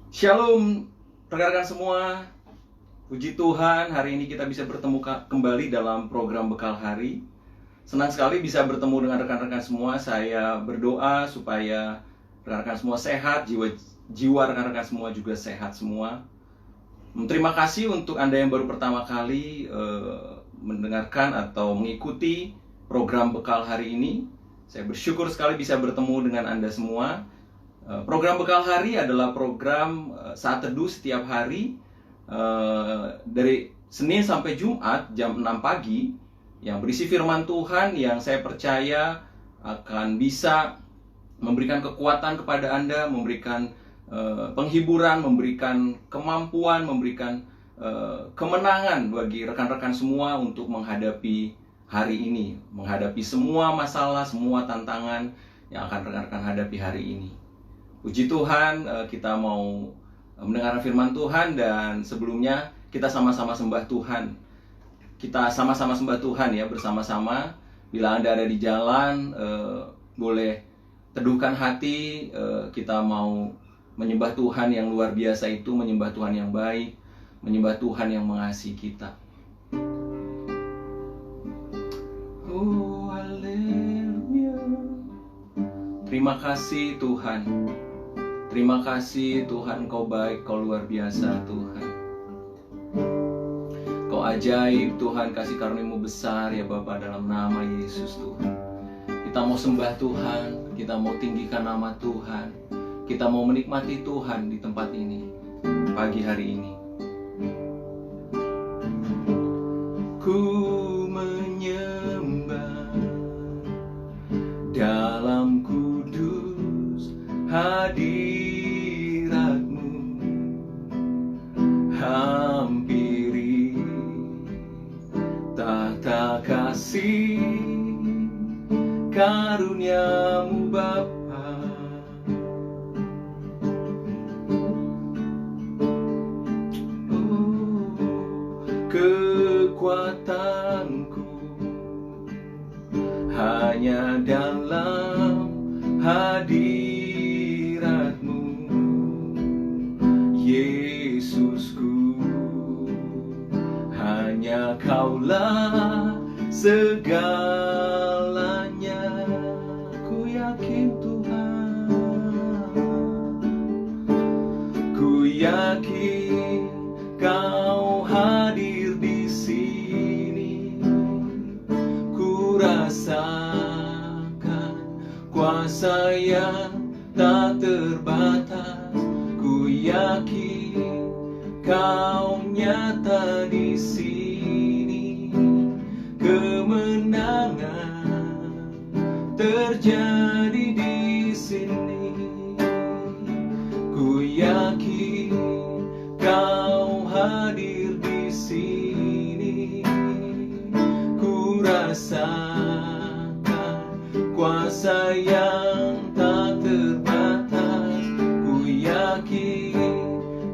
Shalom rekan-rekan semua. Puji Tuhan, hari ini kita bisa bertemu kembali dalam program Bekal Hari. Senang sekali bisa bertemu dengan rekan-rekan semua. Saya berdoa supaya rekan-rekan semua sehat, jiwa rekan-rekan semua juga sehat semua. Terima kasih untuk Anda yang baru pertama kali mendengarkan atau mengikuti program Bekal Hari ini. Saya bersyukur sekali bisa bertemu dengan Anda semua. Program Bekal Hari adalah program saat teduh setiap hari dari Senin sampai Jumat jam 6 pagi yang berisi firman Tuhan yang saya percaya akan bisa memberikan kekuatan kepada Anda, memberikan penghiburan, memberikan kemampuan, memberikan kemenangan bagi rekan-rekan semua untuk menghadapi hari ini, menghadapi semua masalah, semua tantangan yang akan rekan-rekan hadapi hari ini. Puji Tuhan, kita mau mendengarkan firman Tuhan, dan sebelumnya kita sama-sama sembah Tuhan. Kita sama-sama sembah Tuhan ya, bersama-sama. Bila Anda ada di jalan, boleh teduhkan hati. Kita mau menyembah Tuhan yang luar biasa itu, menyembah Tuhan yang baik, menyembah Tuhan yang mengasihi kita. Oh, haleluya. Terima kasih Tuhan. Terima kasih Tuhan, Kau baik, Kau luar biasa Tuhan. Kau ajaib Tuhan, kasih karunia-Mu besar ya Bapa, dalam nama Yesus Tuhan. Kita mau sembah Tuhan, kita mau tinggikan nama Tuhan, kita mau menikmati Tuhan di tempat ini, pagi hari ini. Ku menyembah dalam kudus hadirat-Mu, hampiri tahta kasih karunia-Mu Bapa. Oh, kekuatanku hanya dalam hadirat-Mu, Yesusku. Hanya Kaulah segalanya. Ku yakin Tuhan, ku yakin Kau hadir di sini. Ku rasakan kuasa yang tak terbatas. Ku yakin Kau nyata di sini. Kemenangan terjadi di sini. Ku yakin Kau hadir di sini. Ku rasakan kuasa yang tak terbatas. Ku yakin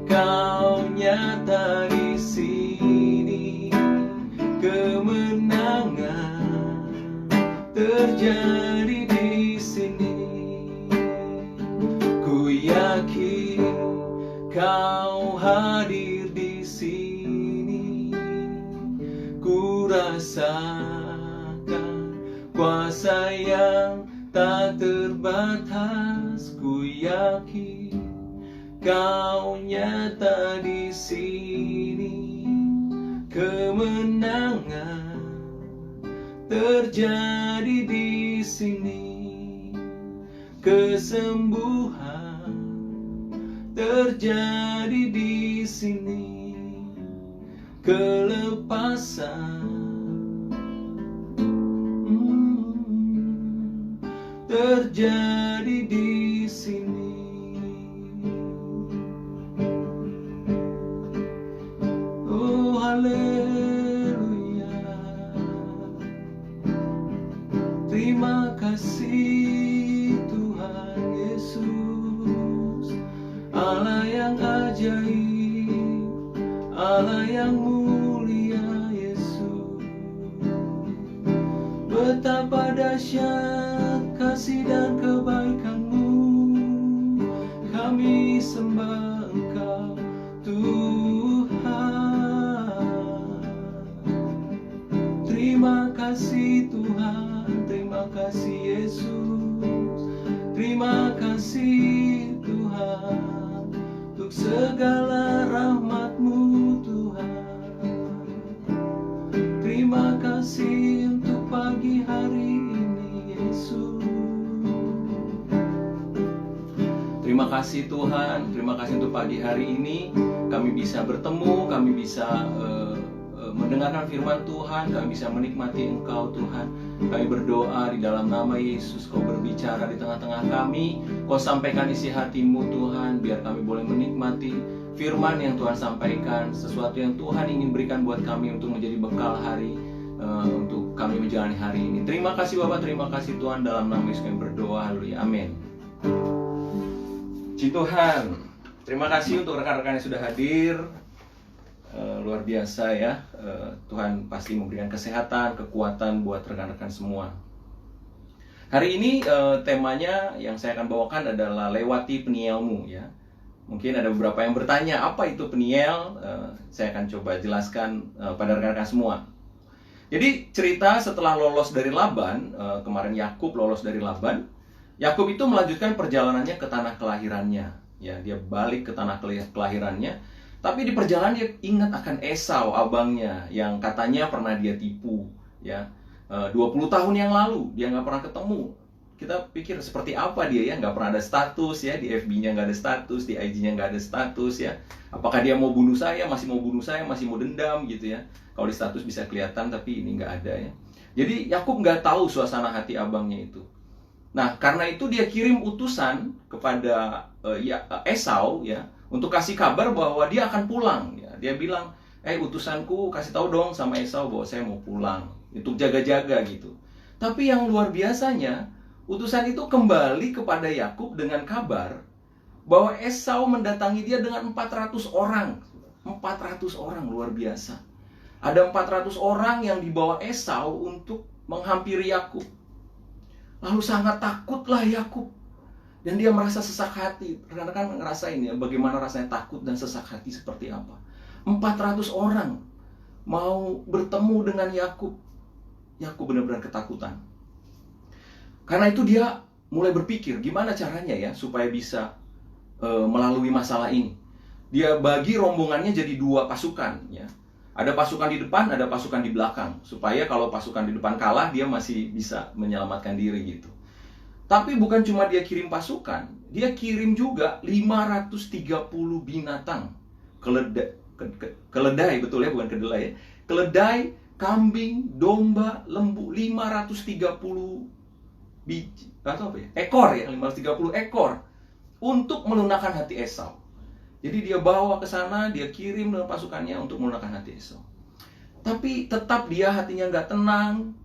Kau nyata di sini. Kemenangan terjadi di sini. Ku yakin Kau hadir di sini. Ku rasakan kuasa yang tak terbatas. Ku yakin Kau nyata di sini. Kemenangan terjadi di sini. Kesembuhan terjadi di sini. Kelepasan terjadi di sini. Oh, haleluya. Terima kasih Tuhan Yesus, Allah yang ajaib, Allah yang mulia Yesus. Betapa dahsyat kasih dan kebaikan-Mu, kami sembah Engkau Tuhan. Terima kasih Tuhan, terima kasih Yesus, terima kasih Tuhan untuk segala rahmat-Mu Tuhan. Terima kasih untuk pagi hari ini Yesus. Terima kasih Tuhan, terima kasih untuk pagi hari ini kami bisa bertemu, kami bisa mendengarkan firman Tuhan, kami bisa menikmati Engkau Tuhan. Kami berdoa di dalam nama Yesus, Kau berbicara di tengah-tengah kami, Kau sampaikan isi hati-Mu Tuhan, biar kami boleh menikmati firman yang Tuhan sampaikan, sesuatu yang Tuhan ingin berikan buat kami untuk menjadi bekal hari, untuk kami menjalani hari ini. Terima kasih Bapak, terima kasih Tuhan, dalam nama Yesus kami berdoa, haleluya, amin. Puji Tuhan, terima kasih untuk rekan-rekan yang sudah hadir. Luar biasa ya, Tuhan pasti memberikan kesehatan, kekuatan buat rekan-rekan semua. Hari ini temanya yang saya akan bawakan adalah lewati penielmu ya. Mungkin ada beberapa yang bertanya, apa itu peniel? Saya akan coba jelaskan pada rekan-rekan semua. Jadi cerita setelah lolos dari Laban, kemarin Yakub lolos dari Laban, Yakub itu melanjutkan perjalanannya ke tanah kelahirannya. Ya, dia balik ke tanah kelahirannya. Tapi di perjalanan dia ingat akan Esau, abangnya, yang katanya pernah dia tipu. Ya, 20 tahun yang lalu dia nggak pernah ketemu. Kita pikir seperti apa dia ya, nggak pernah ada status ya, di FB-nya nggak ada status, di IG-nya nggak ada status ya. Apakah dia mau bunuh saya, masih mau bunuh saya, masih mau dendam gitu ya. Kalau di status bisa kelihatan, tapi ini nggak ada ya. Jadi Yakub nggak tahu suasana hati abangnya itu. Nah, karena itu dia kirim utusan kepada Esau ya, untuk kasih kabar bahwa dia akan pulang ya. Dia bilang, utusanku kasih tahu dong sama Esau bahwa saya mau pulang, untuk jaga-jaga gitu. Tapi yang luar biasanya, utusan itu kembali kepada Yakub dengan kabar bahwa Esau mendatangi dia dengan 400 orang. 400 orang, luar biasa. Ada 400 orang yang dibawa Esau untuk menghampiri Yakub. Lalu sangat takutlah Yakub. Dan dia merasa sesak hati. Rekan-rekan ngerasain ya, bagaimana rasanya takut dan sesak hati seperti apa. 400 orang mau bertemu dengan Yakub. Yakub benar-benar ketakutan. Karena itu dia mulai berpikir, gimana caranya ya supaya bisa melalui masalah ini. Dia bagi rombongannya jadi 2 pasukan ya. Ada pasukan di depan, ada pasukan di belakang. Supaya kalau pasukan di depan kalah, dia masih bisa menyelamatkan diri gitu. Tapi bukan cuma dia kirim pasukan, dia kirim juga 530 binatang. Keledai, betul ya, bukan kedelai ya. Keledai, kambing, domba, lembu, 530 biji, atau apa ya? Ekor ya, 530 ekor. Untuk melunakkan hati Esau. Jadi dia bawa ke sana, dia kirim dengan pasukannya untuk melunakkan hati Esau. Tapi tetap dia hatinya nggak tenang.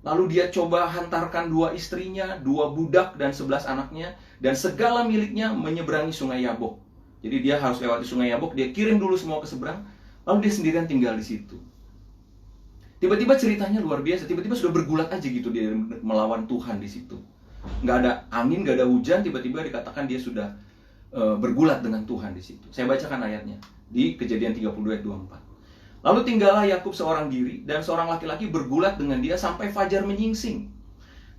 Lalu dia coba hantarkan 2 istrinya, 2 budak dan 11 anaknya, dan segala miliknya menyeberangi sungai Yabok. Jadi dia harus lewati sungai Yabok, dia kirim dulu semua ke seberang, lalu dia sendirian tinggal di situ. Tiba-tiba ceritanya luar biasa, tiba-tiba sudah bergulat aja gitu dia melawan Tuhan di situ. Nggak ada angin, nggak ada hujan, tiba-tiba dikatakan dia sudah bergulat dengan Tuhan di situ. Saya bacakan ayatnya di Kejadian 32 ayat 24. Lalu tinggallah Yakub seorang diri, dan seorang laki-laki bergulat dengan dia sampai fajar menyingsing.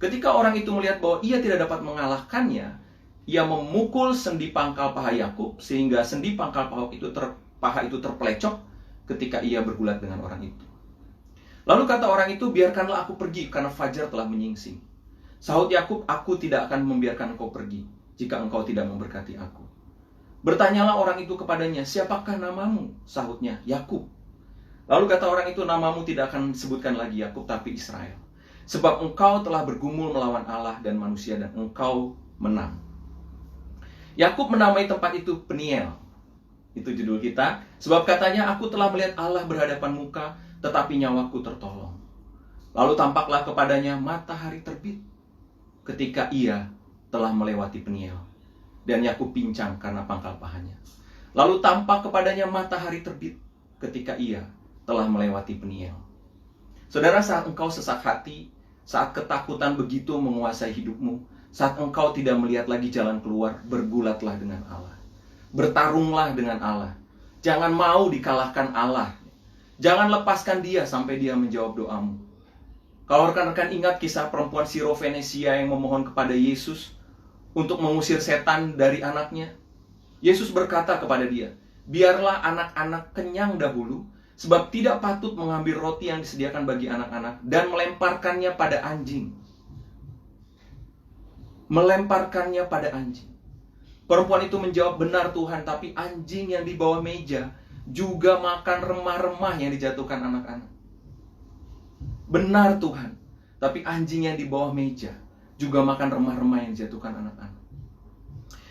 Ketika orang itu melihat bahwa ia tidak dapat mengalahkannya, ia memukul sendi pangkal paha Yakub, sehingga sendi pangkal paha itu terpelecok ketika ia bergulat dengan orang itu. Lalu kata orang itu, biarkanlah aku pergi, karena fajar telah menyingsing. Sahut Yakub, aku tidak akan membiarkan engkau pergi, jika engkau tidak memberkati aku. Bertanyalah orang itu kepadanya, siapakah namamu? Sahutnya, Yakub. Lalu kata orang itu, namamu tidak akan disebutkan lagi Yakub, tapi Israel. Sebab engkau telah bergumul melawan Allah dan manusia, dan engkau menang. Yakub menamai tempat itu Peniel. Itu judul kita. Sebab katanya, aku telah melihat Allah berhadapan muka, tetapi nyawaku tertolong. Lalu tampaklah kepadanya matahari terbit ketika ia telah melewati Peniel. Dan Yakub pincang karena pangkal pahanya. Lalu tampak kepadanya matahari terbit ketika ia telah melewati Peniel. Saudara, saat engkau sesak hati, saat ketakutan begitu menguasai hidupmu, saat engkau tidak melihat lagi jalan keluar, bergulatlah dengan Allah. Bertarunglah dengan Allah. Jangan mau dikalahkan Allah. Jangan lepaskan dia sampai dia menjawab doamu. Kalau rekan-rekan ingat kisah perempuan Sirofenesia yang memohon kepada Yesus untuk mengusir setan dari anaknya, Yesus berkata kepada dia, biarlah anak-anak kenyang dahulu, sebab tidak patut mengambil roti yang disediakan bagi anak-anak dan melemparkannya pada anjing. Melemparkannya pada anjing. Perempuan itu menjawab, benar Tuhan, tapi anjing yang di bawah meja juga makan remah-remah yang dijatuhkan anak-anak. Benar Tuhan, tapi anjing yang di bawah meja juga makan remah-remah yang dijatuhkan anak-anak.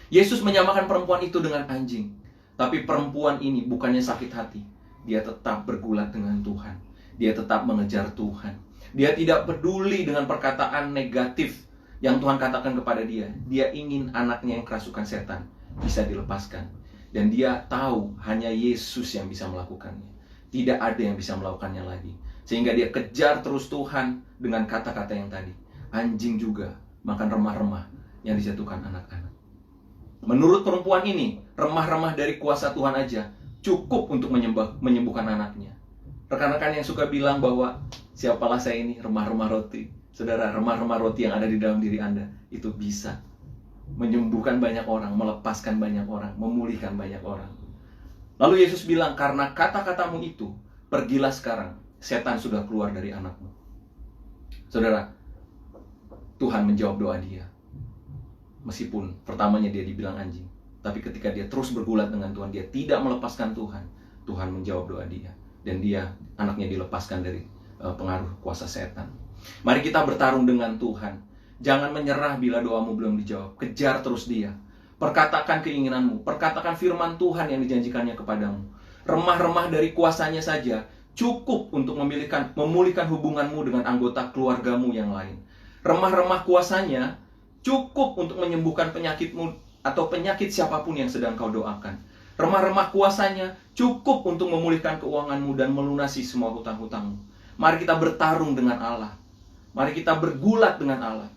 Yesus menyamakan perempuan itu dengan anjing. Tapi perempuan ini bukannya sakit hati. Dia tetap bergulat dengan Tuhan. Dia tetap mengejar Tuhan. Dia tidak peduli dengan perkataan negatif yang Tuhan katakan kepada dia. Dia ingin anaknya yang kerasukan setan bisa dilepaskan. Dan dia tahu hanya Yesus yang bisa melakukannya. Tidak ada yang bisa melakukannya lagi. Sehingga dia kejar terus Tuhan dengan kata-kata yang tadi. Anjing juga makan remah-remah yang dijatuhkan anak-anak. Menurut perempuan ini, remah-remah dari kuasa Tuhan aja cukup untuk menyembuhkan anaknya. Rekan-rekan yang suka bilang bahwa siapalah saya ini, remah-remah roti. Saudara, remah-remah roti yang ada di dalam diri Anda itu bisa menyembuhkan banyak orang, melepaskan banyak orang, memulihkan banyak orang. Lalu Yesus bilang, karena kata-katamu itu, pergilah sekarang, setan sudah keluar dari anakmu. Saudara, Tuhan menjawab doa dia. Meskipun pertamanya dia dibilang anjing, tapi ketika dia terus bergulat dengan Tuhan, dia tidak melepaskan Tuhan. Tuhan menjawab doa dia, dan dia, anaknya dilepaskan dari pengaruh kuasa setan. Mari kita bertarung dengan Tuhan. Jangan menyerah bila doamu belum dijawab. Kejar terus dia. Perkatakan keinginanmu, perkatakan firman Tuhan yang dijanjikannya kepadamu. Remah-remah dari kuasanya saja cukup untuk memulihkan hubunganmu dengan anggota keluargamu yang lain. Remah-remah kuasanya cukup untuk menyembuhkan penyakitmu atau penyakit siapapun yang sedang kau doakan. Remah-remah kuasanya cukup untuk memulihkan keuanganmu dan melunasi semua hutang-hutangmu. Mari kita bertarung dengan Allah. Mari kita bergulat dengan Allah.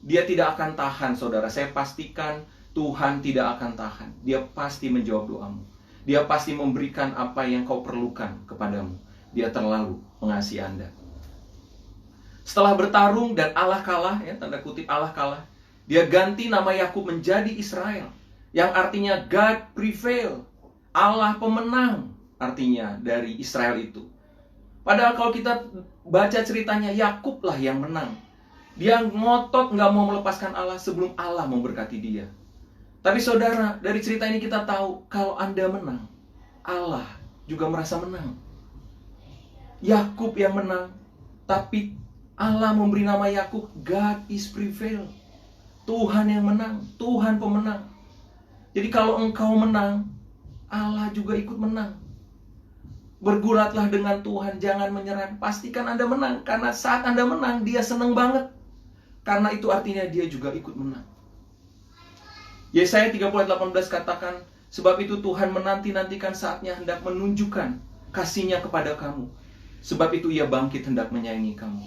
Dia tidak akan tahan, saudara. Saya pastikan Tuhan tidak akan tahan. Dia pasti menjawab doamu. Dia pasti memberikan apa yang kau perlukan kepadamu. Dia terlalu mengasihi Anda. Setelah bertarung dan Allah kalah, ya, tanda kutip Allah kalah, dia ganti nama Yakub menjadi Israel, yang artinya God prevail, Allah pemenang, artinya dari Israel itu. Padahal kalau kita baca ceritanya, Yakub lah yang menang. Dia ngotot nggak mau melepaskan Allah sebelum Allah memberkati dia. Tapi saudara, dari cerita ini kita tahu kalau Anda menang, Allah juga merasa menang. Yakub yang menang, tapi Allah memberi nama Yakub, God is prevail. Tuhan yang menang, Tuhan pemenang. Jadi kalau engkau menang, Allah juga ikut menang. Bergulatlah dengan Tuhan, jangan menyerah. Pastikan Anda menang, karena saat Anda menang, dia senang banget. Karena itu artinya dia juga ikut menang. Yesaya 30:18 katakan, sebab itu Tuhan menanti-nantikan saatnya hendak menunjukkan kasih-Nya kepada kamu. Sebab itu ia bangkit hendak menyayangi kamu.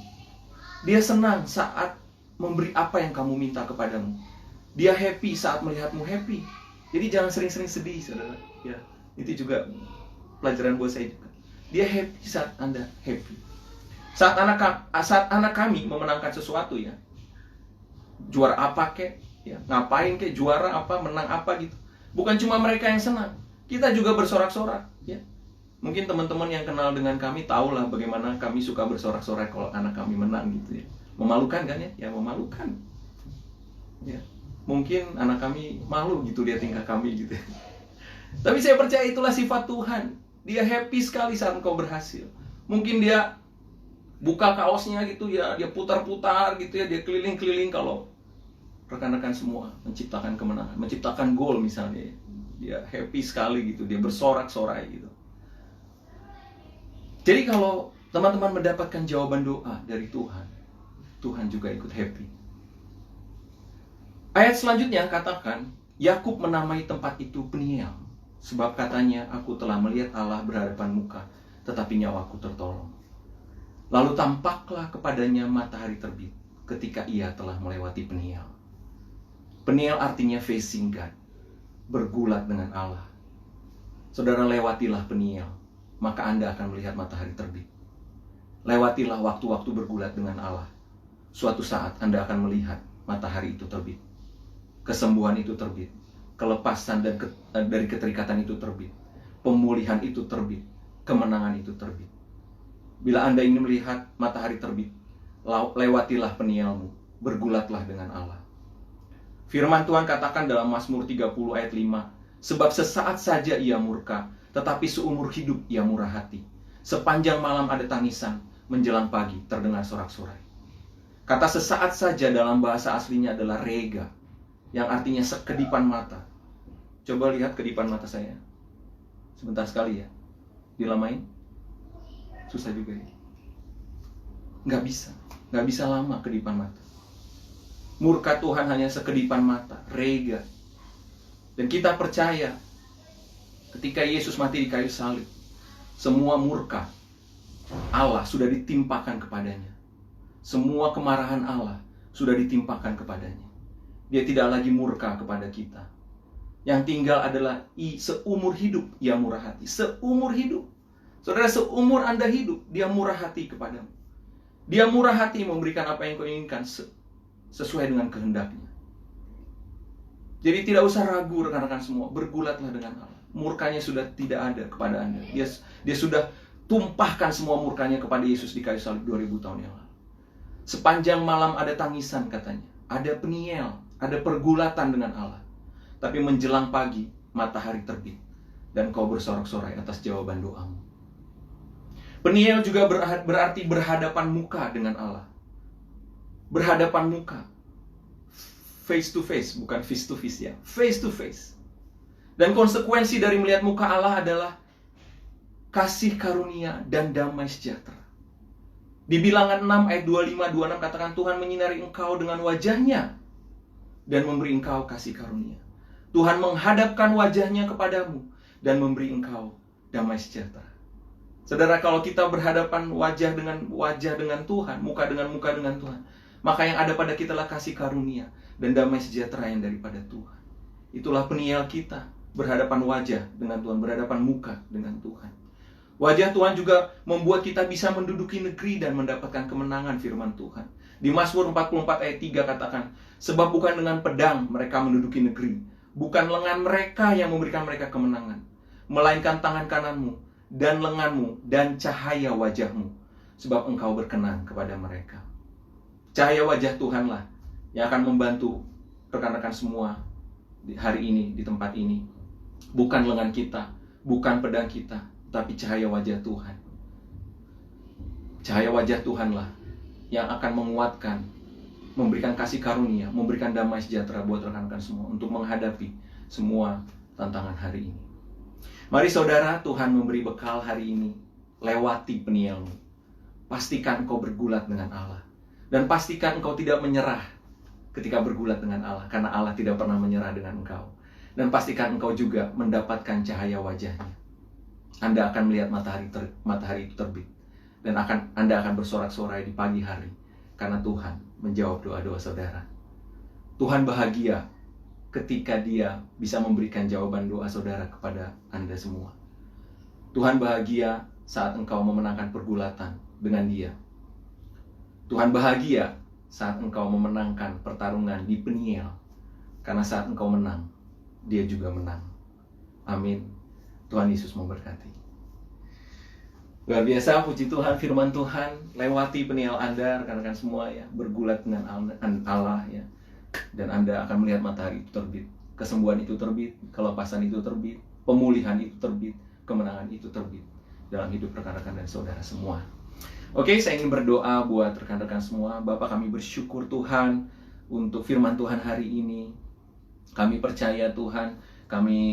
Dia senang saat memberi apa yang kamu minta kepadamu. Dia happy saat melihatmu happy. Jadi jangan sering-sering sedih, saudara. Ya, itu juga pelajaran buat saya juga. Dia happy saat Anda happy. Saat anak kami memenangkan sesuatu, ya, juara apa kek, ya, ngapain kek, juara apa, menang apa gitu. Bukan cuma mereka yang senang, kita juga bersorak-sorak, ya. Mungkin teman-teman yang kenal dengan kami tahulah bagaimana kami suka bersorak-sorak kalau anak kami menang gitu, ya. Memalukan kan, ya? Ya memalukan. Ya. Mungkin anak kami malu gitu lihat tingkah kami gitu. Tapi saya percaya itulah sifat Tuhan. Dia happy sekali saat engkau berhasil. Mungkin dia buka kaosnya gitu, ya, dia putar-putar gitu, ya, dia keliling-keliling kalau rekan-rekan semua menciptakan kemenangan, menciptakan gol misalnya. Dia happy sekali gitu, dia bersorak-sorai gitu. Jadi kalau teman-teman mendapatkan jawaban doa dari Tuhan, Tuhan juga ikut happy. Ayat selanjutnya katakan, Yakub menamai tempat itu Peniel, sebab katanya, aku telah melihat Allah berhadapan muka, tetapi nyawaku tertolong. Lalu tampaklah kepadanya matahari terbit, ketika ia telah melewati Peniel. Peniel artinya facing God. bergulat dengan Allah. Saudara, lewatilah Peniel, maka Anda akan melihat matahari terbit. Lewatilah waktu-waktu bergulat dengan Allah. Suatu saat Anda akan melihat matahari itu terbit. Kesembuhan itu terbit. Kelepasan dari keterikatan itu terbit. Pemulihan itu terbit. Kemenangan itu terbit. Bila Anda ingin melihat matahari terbit, lewatilah Penielmu. Bergulatlah dengan Allah. Firman Tuhan katakan dalam Mazmur 30 ayat 5, sebab sesaat saja ia murka, tetapi seumur hidup ia murah hati. Sepanjang malam ada tangisan, menjelang pagi terdengar sorak-sorai. Kata sesaat saja dalam bahasa aslinya adalah rega, yang artinya sekedipan mata. Coba lihat kedipan mata saya. Sebentar sekali ya. Dilamain? Susah juga ya. Nggak bisa lama kedipan mata. Murka Tuhan hanya sekedipan mata, rega. Dan kita percaya ketika Yesus mati di kayu salib, semua murka Allah sudah ditimpakan kepadanya. Semua kemarahan Allah sudah ditimpakan kepadanya. Dia tidak lagi murka kepada kita. Yang tinggal adalah seumur hidup ia murah hati. Seumur hidup. Saudara, seumur Anda hidup, dia murah hati kepadamu. Dia murah hati memberikan apa yang kau inginkan sesuai dengan kehendaknya. Jadi tidak usah ragu rekan-rekan semua, bergulatlah dengan Allah. Murkanya sudah tidak ada kepada Anda. Dia sudah tumpahkan semua murkanya kepada Yesus di kayu salib 2000 tahun yang lalu. Sepanjang malam ada tangisan katanya. Ada Peniel, ada pergulatan dengan Allah. Tapi menjelang pagi, matahari terbit. Dan kau bersorak-sorai atas jawaban doamu. Peniel juga berarti berhadapan muka dengan Allah. Berhadapan muka. Face to face, bukan face to face ya. Face to face. Dan konsekuensi dari melihat muka Allah adalah kasih karunia dan damai sejahtera. Di Bilangan 6 ayat 25-26 katakan Tuhan menyinari engkau dengan wajahnya dan memberi engkau kasih karunia. Tuhan menghadapkan wajahnya kepadamu dan memberi engkau damai sejahtera. Saudara, kalau kita berhadapan wajah dengan Tuhan, muka dengan Tuhan, maka yang ada pada kita adalah kasih karunia dan damai sejahtera yang daripada Tuhan. Itulah Peniel kita, berhadapan wajah dengan Tuhan, berhadapan muka dengan Tuhan. Wajah Tuhan juga membuat kita bisa menduduki negeri dan mendapatkan kemenangan firman Tuhan. Di Mazmur 44 ayat 3 katakan, sebab bukan dengan pedang mereka menduduki negeri, bukan lengan mereka yang memberikan mereka kemenangan, melainkan tangan kananmu dan lenganmu dan cahaya wajahmu, sebab engkau berkenan kepada mereka. Cahaya wajah Tuhanlah yang akan membantu rekan-rekan semua di hari ini, di tempat ini. Bukan lengan kita, bukan pedang kita, tapi cahaya wajah Tuhan. Cahaya wajah Tuhanlah yang akan menguatkan, memberikan kasih karunia, memberikan damai sejahtera buat rekan-rekan semua untuk menghadapi semua tantangan hari ini. Mari saudara, Tuhan memberi bekal hari ini. Lewati Penielmu. Pastikan engkau bergulat dengan Allah. Dan pastikan engkau tidak menyerah ketika bergulat dengan Allah, karena Allah tidak pernah menyerah dengan engkau. Dan pastikan engkau juga mendapatkan cahaya wajahnya. Anda akan melihat matahari itu terbit. Dan Anda akan bersorak-sorai di pagi hari, karena Tuhan menjawab doa-doa saudara. Tuhan bahagia ketika Dia bisa memberikan jawaban doa saudara kepada Anda semua. Tuhan bahagia saat engkau memenangkan pergulatan dengan Dia. Tuhan bahagia saat engkau memenangkan pertarungan di Peniel, karena saat engkau menang, Dia juga menang. Amin. Tuhan Yesus memberkati. Luar biasa, puji Tuhan, firman Tuhan. Lewati Peniel Anda, rekan-rekan semua ya, bergulat dengan Allah ya. Dan Anda akan melihat matahari itu terbit, kesembuhan itu terbit, kelepasan itu terbit, pemulihan itu terbit, kemenangan itu terbit dalam hidup rekan-rekan dan saudara semua. Oke, saya ingin berdoa buat rekan-rekan semua. Bapak, kami bersyukur Tuhan untuk firman Tuhan hari ini. Kami percaya Tuhan,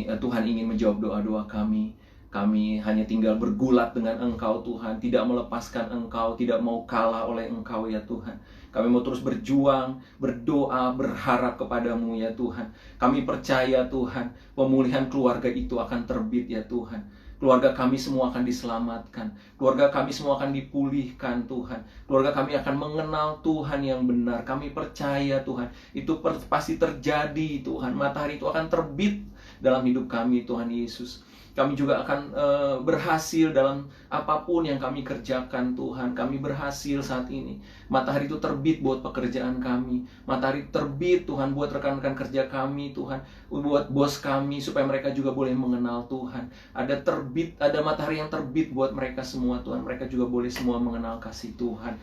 Tuhan ingin menjawab doa-doa kami. Kami hanya tinggal bergulat dengan Engkau Tuhan, tidak melepaskan Engkau, tidak mau kalah oleh Engkau ya Tuhan. Kami mau terus berjuang, berdoa, berharap kepadamu ya Tuhan. Kami percaya Tuhan, pemulihan keluarga itu akan terbit ya Tuhan. Keluarga kami semua akan diselamatkan. Keluarga kami semua akan dipulihkan Tuhan. Keluarga kami akan mengenal Tuhan yang benar. Kami percaya Tuhan, itu pasti terjadi Tuhan. Matahari itu akan terbit dalam hidup kami Tuhan Yesus. Kami juga akan berhasil dalam apapun yang kami kerjakan Tuhan. Kami berhasil saat ini. Matahari itu terbit buat pekerjaan kami. Matahari terbit Tuhan buat rekan-rekan kerja kami Tuhan. Buat bos kami supaya mereka juga boleh mengenal Tuhan. Ada matahari yang terbit buat mereka semua Tuhan. Mereka juga boleh semua mengenal kasih Tuhan.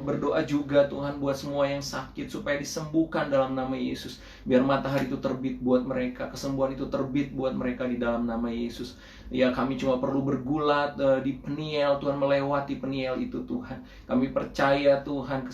Berdoa juga Tuhan buat semua yang sakit supaya disembuhkan dalam nama Yesus. Biar matahari itu terbit buat mereka. Kesembuhan itu terbit buat mereka di dalam nama Yesus. Ya, kami cuma perlu bergulat di Peniel Tuhan, melewati Peniel itu Tuhan. Kami percaya Tuhan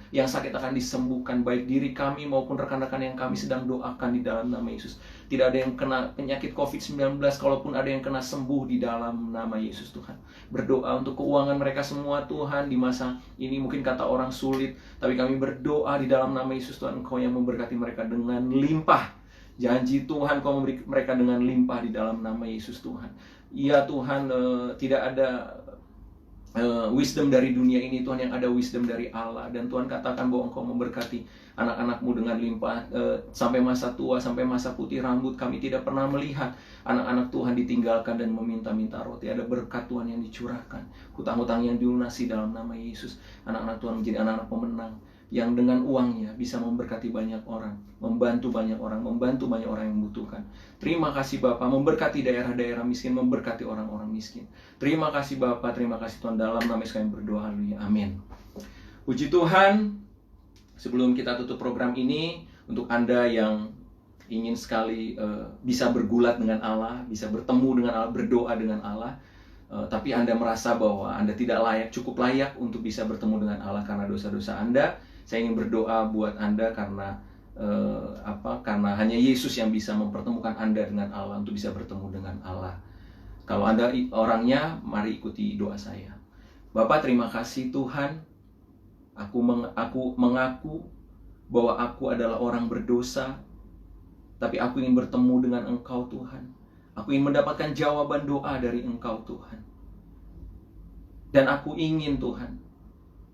yang sakit akan disembuhkan, baik diri kami maupun rekan-rekan yang kami sedang doakan di dalam nama Yesus. Tidak ada yang kena penyakit COVID-19, kalaupun ada yang kena sembuh di dalam nama Yesus Tuhan. Berdoa untuk keuangan mereka semua Tuhan di masa ini, mungkin kata orang sulit, tapi kami berdoa di dalam nama Yesus Tuhan, Engkau yang memberkati mereka dengan limpah. Janji Tuhan, Kau memberi mereka dengan limpah di dalam nama Yesus Tuhan. Ya Tuhan, tidak ada wisdom dari dunia ini Tuhan, yang ada wisdom dari Allah. Dan Tuhan katakan bahwa Engkau memberkati anak-anak-Mu dengan limpah sampai masa tua, sampai masa putih rambut. Kami tidak pernah melihat anak-anak Tuhan ditinggalkan dan meminta-minta roti. Ada berkat Tuhan yang dicurahkan, hutang-hutang yang dilunasi dalam nama Yesus. Anak-anak Tuhan menjadi anak-anak pemenang, yang dengan uangnya bisa memberkati banyak orang, membantu banyak orang yang membutuhkan. Terima kasih Bapa, memberkati daerah-daerah miskin, memberkati orang-orang miskin. Terima kasih Bapa, terima kasih Tuhan, dalam nama Yesus kami berdoa, haleluya, amin. Puji Tuhan. Sebelum kita tutup program ini, untuk Anda yang ingin sekali bisa bergulat dengan Allah, bisa bertemu dengan Allah, berdoa dengan Allah, tapi Anda merasa bahwa Anda tidak cukup layak untuk bisa bertemu dengan Allah karena dosa-dosa Anda, saya ingin berdoa buat Anda karena karena hanya Yesus yang bisa mempertemukan Anda dengan Allah, untuk bisa bertemu dengan Allah. Kalau Anda orangnya, mari ikuti doa saya. Bapa, terima kasih Tuhan. Aku mengaku bahwa aku adalah orang berdosa, tapi aku ingin bertemu dengan Engkau Tuhan. Aku ingin mendapatkan jawaban doa dari Engkau Tuhan. Dan aku ingin Tuhan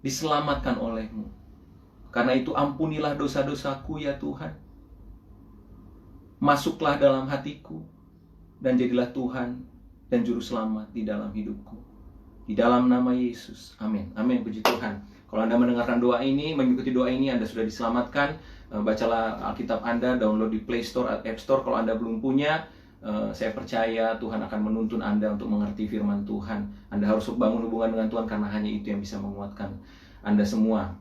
diselamatkan oleh-Mu. Karena itu ampunilah dosa-dosaku ya Tuhan. Masuklah dalam hatiku dan jadilah Tuhan dan Juru Selamat di dalam hidupku. Di dalam nama Yesus. Amin. Amin. Puji Tuhan. Kalau Anda mendengarkan doa ini, mengikuti doa ini, Anda sudah diselamatkan. Bacalah Alkitab Anda, download di Play Store atau App Store. Kalau Anda belum punya, saya percaya Tuhan akan menuntun Anda untuk mengerti firman Tuhan. Anda harus bangun hubungan dengan Tuhan, karena hanya itu yang bisa menguatkan Anda semua.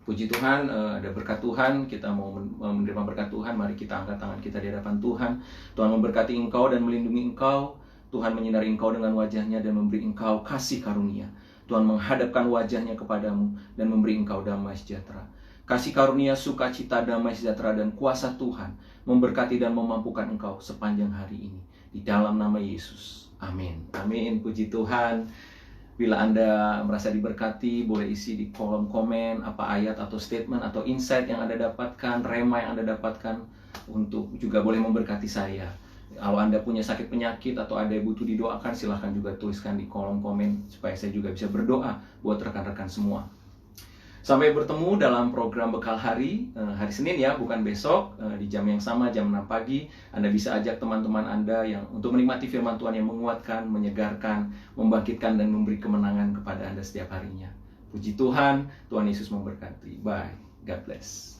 Puji Tuhan, ada berkat Tuhan. Kita mau menerima berkat Tuhan. Mari kita angkat tangan kita di hadapan Tuhan. Tuhan memberkati engkau dan melindungi engkau. Tuhan menyinari engkau dengan wajahnya dan memberi engkau kasih karunia. Tuhan menghadapkan wajahnya kepadamu dan memberi engkau damai sejahtera. Kasih karunia, sukacita, damai sejahtera, dan kuasa Tuhan memberkati dan memampukan engkau sepanjang hari ini. Di dalam nama Yesus. Amin. Amin. Puji Tuhan. Bila Anda merasa diberkati, boleh isi di kolom komen apa ayat atau statement atau insight yang Anda dapatkan, rema yang Anda dapatkan, untuk juga boleh memberkati saya. Kalau Anda punya sakit penyakit atau ada yang butuh didoakan, silahkan juga tuliskan di kolom komen supaya saya juga bisa berdoa buat rekan-rekan semua. Sampai bertemu dalam program Bekal Hari, hari Senin ya, bukan besok, di jam yang sama, jam 6 pagi. Anda bisa ajak teman-teman Anda yang untuk menikmati firman Tuhan yang menguatkan, menyegarkan, membangkitkan, dan memberi kemenangan kepada Anda setiap harinya. Puji Tuhan, Tuhan Yesus memberkati. Bye. God bless.